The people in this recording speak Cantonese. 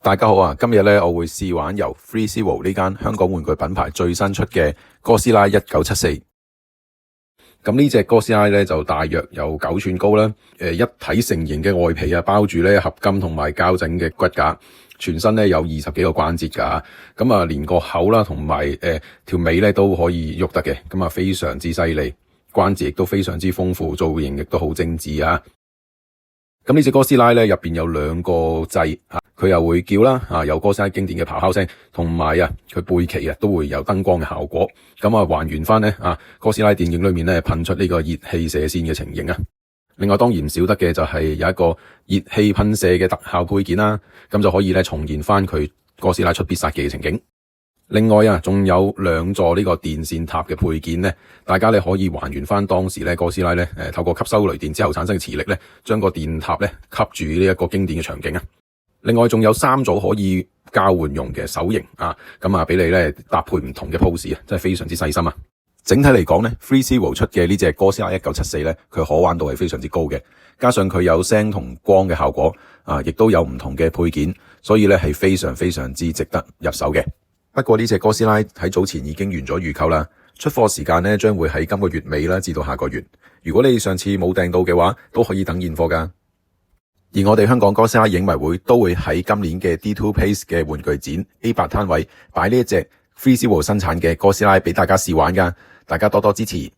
大家好啊！今日咧我會試玩由 FreeZero 呢間香港玩具品牌最新出嘅哥斯拉1974。咁呢隻哥斯拉咧就大約有9寸高啦，一體成型嘅外皮啊，包住咧合金同埋膠整嘅骨架，全身咧有20幾個關節噶，咁啊連個口啦同埋條尾咧都可以喐得嘅，咁啊非常之犀利，關節亦都非常之豐富，造型亦都好精緻啊！咁呢隻哥斯拉咧入邊有2個掣啊，佢又會叫啦啊，有哥斯拉經典嘅咆哮聲，同埋啊佢背鰭啊都會有燈光嘅效果，咁啊還原翻咧啊哥斯拉電影裏面咧噴出呢個熱氣射線嘅情形啊。另外當然唔少得嘅就係有一個熱氣噴射嘅特效配件啦，咁就可以咧重現翻佢哥斯拉出必殺技嘅情景。另外啊，仲有2座呢個電線塔嘅配件咧，大家咧可以還原翻當時咧哥斯拉咧透過吸收雷電之後產生嘅磁力咧，將個電塔咧吸住呢一個經典嘅場景啊。另外仲有3組可以交換用嘅手型啊，咁啊俾你咧搭配唔同嘅 pose 啊，真係非常之細心啊。整體嚟講咧 FreeZero 出嘅呢隻哥斯拉1974咧，佢可玩度係非常之高嘅，加上佢有聲同光嘅效果啊，亦都有唔同嘅配件，所以咧係非常之值得入手嘅。不過呢隻哥斯拉喺早前已經完咗預購啦，出貨時間咧將會喺今個月尾啦，至到下個月。如果你上次冇訂到嘅話，都可以等現貨噶。而我哋香港哥斯拉影迷會都會喺今年嘅 D2 Place 嘅玩具展 A8 攤位擺呢一隻 FreeZero 生產嘅哥斯拉俾大家試玩噶，大家多多支持。